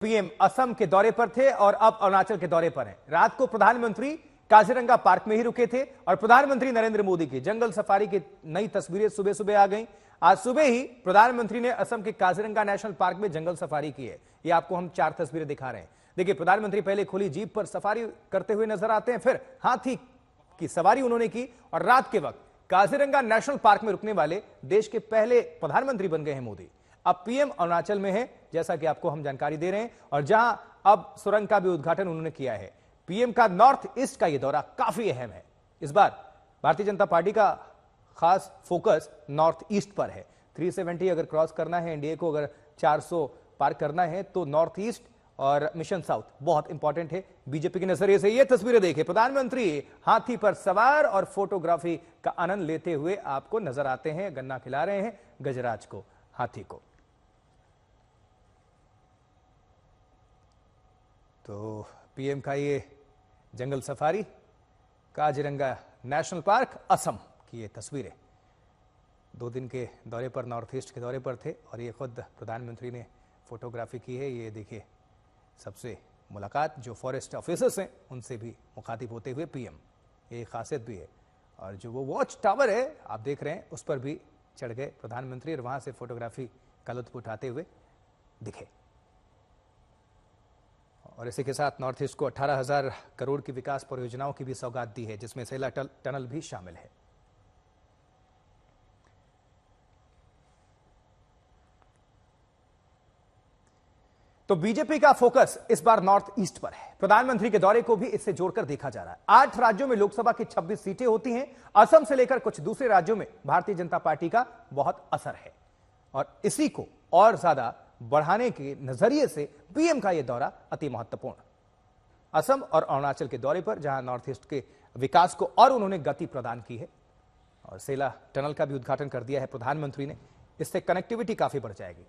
PM Assam के दौरे पर थे और अब अरुणाचल के दौरे पर हैं। रात को प्रधानमंत्री काजीरंगा पार्क में ही रुके थे और प्रधानमंत्री नरेंद्र मोदी की जंगल सफारी की नई तस्वीरें सुबह सुबह आ गईं। आज सुबह ही प्रधानमंत्री ने असम के काजीरंगा नेशनल पार्क में जंगल सफारी की है। ये आपको हम 4 तस्वीरें दिखा रहे हैं। देखिए, प्रधानमंत्री पहले खुली जीप पर सफारी करते हुए नजर आते हैं, फिर हाथी की सवारी उन्होंने की और रात के वक्त काजीरंगा नेशनल पार्क में रुकने वाले देश के पहले प्रधानमंत्री बन गए हैं मोदी। अब पीएम अरुणाचल में है, जैसा कि आपको हम जानकारी दे रहे हैं, और जहां अब सुरंग का भी उद्घाटन उन्होंने किया है। पीएम का नॉर्थ ईस्ट का यह दौरा काफी अहम है। इस बार भारतीय जनता पार्टी का खास फोकस नॉर्थ ईस्ट पर है। 370 अगर क्रॉस करना है एनडीए को, अगर 400 पार करना है तो नॉर्थ ईस्ट और मिशन साउथ बहुत इंपॉर्टेंट है बीजेपी के नजरिए से। ये तस्वीरें देखिए, प्रधानमंत्री हाथी पर सवार और फोटोग्राफी का आनंद लेते हुए आपको नजर आते हैं। गन्ना खिला रहे हैं गजराज को, हाथी को। तो पीएम का ये जंगल safari, Kaziranga national park, Assam की ये तस्वीरें। 2 दिन के दौरे पर, नॉर्थ ईस्ट के दौरे पर थे और ये खुद प्रधानमंत्री ने फोटोग्राफी की है। ये देखिए, सबसे मुलाकात जो फॉरेस्ट ऑफिसर्स हैं उनसे भी मुखातिब होते हुए पीएम, ये खासियत भी है। और जो वो वॉच टावर है आप देख रहे हैं, उस पर भी चढ़ गए प्रधानमंत्री और वहां से फोटोग्राफी का लुत्फ उठाते हुए दिखे। और इसी के साथ नॉर्थ ईस्ट को 18,000 करोड़ की विकास परियोजनाओं की भी सौगात दी है, जिसमें सेला टनल भी शामिल है। तो बीजेपी का फोकस इस बार नॉर्थ ईस्ट पर है। प्रधानमंत्री के दौरे को भी इससे जोड़कर देखा जा रहा है। 8 राज्यों में लोकसभा की 26 सीटें होती हैं। असम से लेकर कुछ दूसरे राज्यों में भारतीय जनता पार्टी का बहुत असर है और इसी को और ज्यादा बढ़ाने के नजरिए से पीएम का यह दौरा अति महत्वपूर्ण। असम और अरुणाचल के दौरे पर, जहां नॉर्थ ईस्ट के विकास को और उन्होंने गति प्रदान की है और सेला टनल का भी उद्घाटन कर दिया है प्रधानमंत्री ने। इससे कनेक्टिविटी काफी बढ़ जाएगी।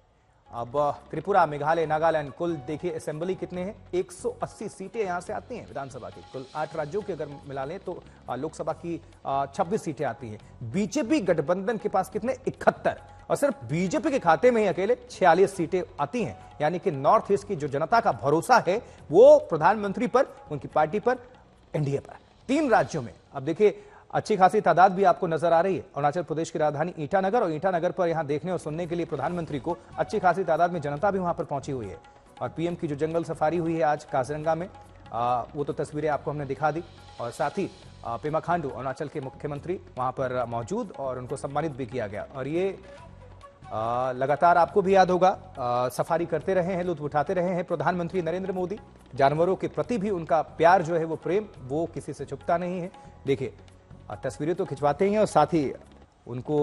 अब त्रिपुरा, मेघालय, नागालैंड, कुल देखिए असेंबली कितने हैं, 180 सीटें यहां से आती हैं विधानसभा की। कुल 8 राज्यों की अगर मिला लें तो लोकसभा की 26 सीटें आती हैं। बीजेपी गठबंधन के पास कितने, 71, और सिर्फ बीजेपी के खाते में ही अकेले 46 सीटें आती हैं। यानी कि नॉर्थ ईस्ट की जो जनता का भरोसा है वो प्रधानमंत्री पर, उनकी पार्टी पर, एनडीए पर। 3 राज्यों में अब देखिए अच्छी खासी तादाद भी आपको नजर आ रही है। अरुणाचल प्रदेश की राजधानी ईटानगर, और ईटानगर पर यहां देखने और सुनने के लिए प्रधानमंत्री को अच्छी खासी तादाद में जनता भी वहां पर पहुंची हुई है। और पीएम की जो जंगल सफारी हुई है आज काजीरंगा में, वो तो तस्वीरें आपको हमने दिखा दी। और साथ ही पेमा खांडू, अरुणाचल के मुख्यमंत्री, वहां पर मौजूद और उनको सम्मानित भी किया गया। और ये लगातार आपको भी याद होगा, सफारी करते रहे हैं, लुत्फ उठाते रहे हैं प्रधानमंत्री नरेंद्र मोदी। जानवरों के प्रति भी उनका प्यार जो है, वो प्रेम, वो किसी से छुपता नहीं है। देखिए, तस्वीरें तो खिंचवाते ही हैं और साथ ही उनको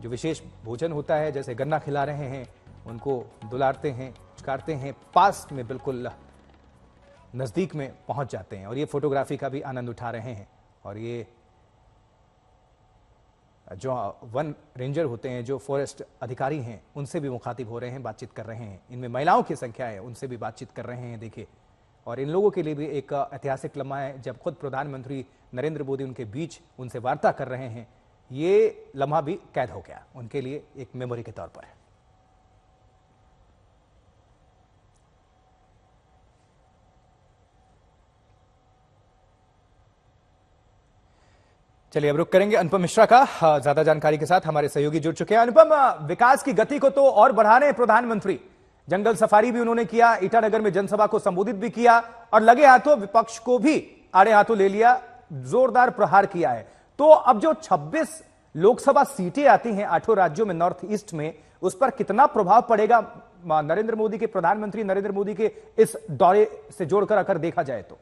जो विशेष भोजन होता है, जैसे गन्ना खिला रहे हैं, उनको दुलारते हैं, पुचकारते हैं, पास में बिल्कुल नजदीक में पहुंच जाते हैं और ये फोटोग्राफी का भी आनंद उठा रहे हैं। और ये जो वन रेंजर होते हैं, जो फॉरेस्ट अधिकारी हैं, उनसे भी मुखातिब हो रहे हैं, बातचीत कर रहे हैं। इनमें महिलाओं की संख्या है, उनसे भी बातचीत कर रहे हैं। देखिए, और इन लोगों के लिए भी एक ऐतिहासिक लम्हा है जब खुद प्रधानमंत्री नरेंद्र मोदी उनके बीच उनसे वार्ता कर रहे हैं। ये लम्हा भी कैद हो गया उनके लिए, एक मेमोरी के तौर पर है। चलिए अब रुक करेंगे अनुपम मिश्रा का, ज्यादा जानकारी के साथ हमारे सहयोगी जुड़ चुके हैं। अनुपम, विकास की गति को तो और बढ़ा रहे हैं प्रधानमंत्री। जंगल सफारी भी उन्होंने किया, ईटानगर में जनसभा को संबोधित भी किया और लगे हाथों विपक्ष को भी आड़े हाथों ले लिया, जोरदार प्रहार किया है। तो अब जो 26 लोकसभा सीटें आती हैं 8 राज्यों में नॉर्थ ईस्ट में, उस पर कितना प्रभाव पड़ेगा नरेंद्र मोदी के, प्रधानमंत्री नरेंद्र मोदी के इस दौरे से जोड़कर अगर देखा जाए तो?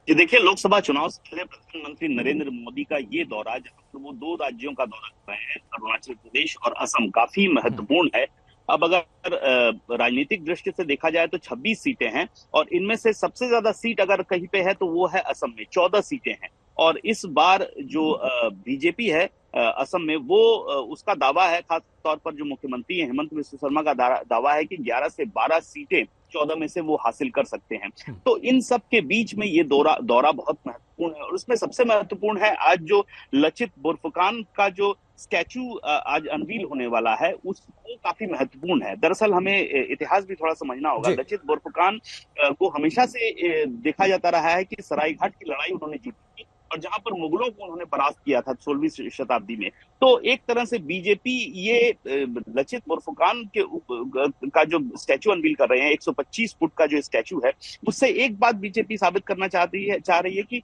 ये देखिए, लोकसभा चुनाव से पहले प्रधानमंत्री नरेंद्र मोदी का ये दौरा, जहां वो 2 राज्यों का दौरा कर रहे हैं, अरुणाचल प्रदेश और असम, काफी महत्वपूर्ण है। अब अगर राजनीतिक दृष्टि से देखा जाए तो 26 सीटें हैं और इनमें से सबसे ज्यादा सीट अगर कहीं पे है तो वो है असम में, 14 सीटें हैं। और इस बार जो बीजेपी है असम में, वो उसका दावा है, खास तौर पर जो मुख्यमंत्री हेमंत बिस्वा शर्मा का दावा है कि 11 से 12 सीटें 14 में से वो हासिल कर सकते हैं। तो इन सब के बीच में ये दौरा बहुत महत्वपूर्ण महत्वपूर्ण है, और उसमें सबसे महत्वपूर्ण है आज जो लचित बोरफुकान का जो स्टैचू आज अनवील होने वाला है, वो काफी महत्वपूर्ण है। दरअसल हमें इतिहास भी थोड़ा समझना होगा। जी। लचित बोरफुकान को हमेशा से देखा जाता रहा है कि सरायघाट की लड़ाई उन्होंने जीती थी, और जहां पर मुगलों को उन्होंने परास्त किया था 16वीं शताब्दी में। तो एक तरह से बीजेपी ये लचित बोरफुकान का जो स्टैचू अनवील कर रहे हैं, 125 फुट का जो स्टैचू है, उससे एक बात बीजेपी साबित करना चाह रही है कि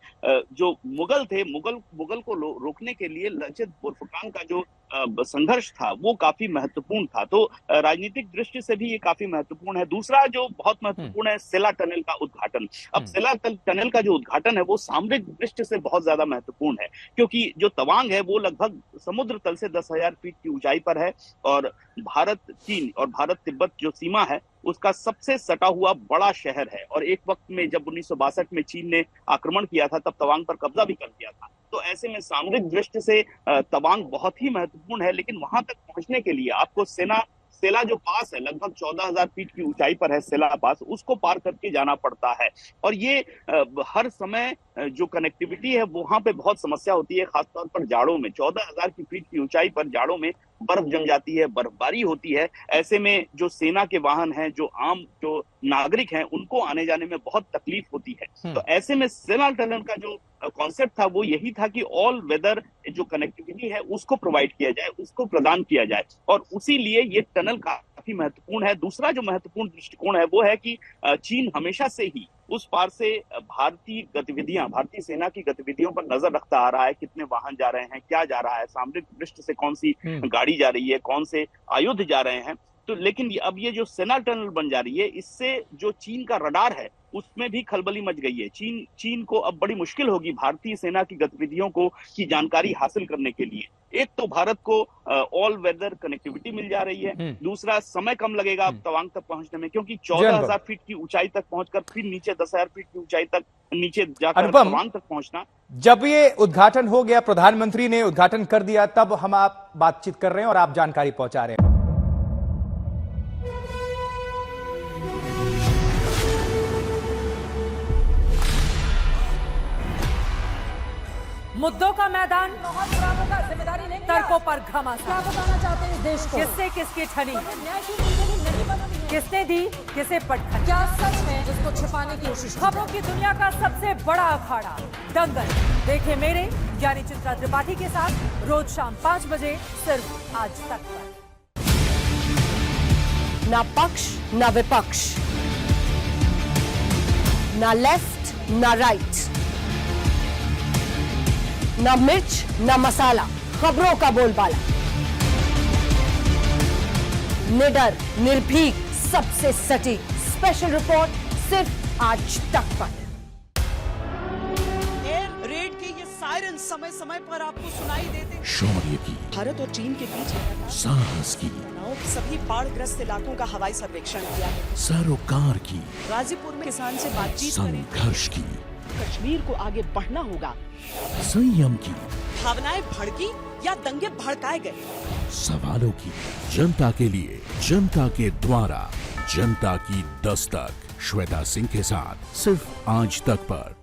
जो मुगल थे, मुगल को रोकने के लिए लचित बोरफुकान का जो संघर्ष था वो काफी महत्वपूर्ण था। तो राजनीतिक दृष्टि से भी ये काफी महत्वपूर्ण है। दूसरा जो बहुत महत्वपूर्ण है, सेला टनल का उद्घाटन। अब सेला टनल का जो उद्घाटन है वो सामरिक दृष्टि से बहुत ज्यादा महत्वपूर्ण है, क्योंकि जो तवांग है वो लगभग समुद्र तल से 10,000 फीट की ऊंचाई पर है, और भारत चीन और भारत तिब्बत जो सीमा है उसका सबसे सटा हुआ बड़ा शहर है। और एक वक्त में जब 1962 में चीन ने आक्रमण किया था तब तवांग पर कब्जा भी कर लिया था। तो ऐसे में सामरिक दृष्टि से तवांग बहुत ही महत्वपूर्ण है, लेकिन वहां तक पहुंचने के लिए आपको सेला जो पास है, लगभग 14,000 फीट की ऊंचाई पर है सेला पास, उसको पार करके जाना पड़ता है। और ये हर समय जो कनेक्टिविटी है वहां पे बहुत समस्या होती है, खासतौर पर जाड़ों में। 14,000 की फीट की ऊंचाई पर जाड़ों में बर्फ जम जाती है, बर्फबारी होती है। ऐसे में जो सेना के वाहन हैं, जो आम जो नागरिक हैं, उनको आने जाने में बहुत तकलीफ होती है। तो ऐसे में सेला टनल का जो कॉन्सेप्ट था वो यही था कि ऑल वेदर जो कनेक्टिविटी है उसको प्रोवाइड किया जाए, उसको प्रदान किया जाए, और उसी लिए ये टनल काफी महत्वपूर्ण है। दूसरा जो महत्वपूर्ण दृष्टिकोण है वो है कि चीन हमेशा से ही उस पार से भारतीय सेना की गतिविधियों पर नजर रखता आ रहा है। कितने वाहन जा रहे हैं, क्या जा रहा है, सामरिक दृष्टि से कौन सी गाड़ी जा रही है, कौन से आयुध जा रहे हैं। तो लेकिन अब ये जो सेना टनल बन जा रही है, इससे जो चीन का रडार है उसमें भी खलबली मच गई है। चीन को अब बड़ी मुश्किल होगी भारतीय सेना की गतिविधियों की जानकारी हासिल करने के लिए। एक तो भारत को ऑल वेदर कनेक्टिविटी मिल जा रही है, दूसरा समय कम लगेगा अब तवांग तक पहुंचने में, क्योंकि 14,000 फीट की ऊंचाई तक पहुंचकर फिर नीचे 10,000 फीट की ऊंचाई तक नीचे जाकर तवांग तक पहुंचना। जब ये उद्घाटन हो गया, प्रधानमंत्री ने उद्घाटन कर दिया, तब हम आप बातचीत कर रहे हैं और आप जानकारी पहुंचा रहे हैं। मुद्दों का मैदान, जिम्मेदारी नहीं, तर्कों पर घमासान। क्या बताना चाहते हैं इस देश को? किससे किसकी ठनी, न्याय की जिंदगी नहीं बदली है। किसने दी किसे पटखनी। क्या सच है जिसको छिपाने की कोशिश? खबरों की दुनिया का सबसे बड़ा अखाड़ा दंगल देखे मेरे यानी चित्रा त्रिपाठी के साथ रोज शाम 5 बजे सिर्फ आज तक पर। ना पक्ष ना विपक्ष, ना लेफ्ट ना राइट, ना मिर्च ना मसाला, खबरों का बोलबाला, निडर निर्भीक सबसे सटीक स्पेशल रिपोर्ट सिर्फ आज तक पर। एयर रेड के ये सायरन समय समय पर आपको सुनाई देते हैं। शौर्य की, भारत और चीन के बीच साहस की, सभी बाढ़ग्रस्त इलाकों का हवाई सर्वेक्षण किया है। सरोकार की, गाजीपुर में किसान से बातचीत करें। संघर्ष की, कश्मीर को आगे बढ़ना होगा। संयम की, भावनाएं भड़की या दंगे भड़काए गए, सवालों की, जनता के लिए, जनता के द्वारा, जनता की दस्तक। श्वेता सिंह के साथ सिर्फ आज तक पर।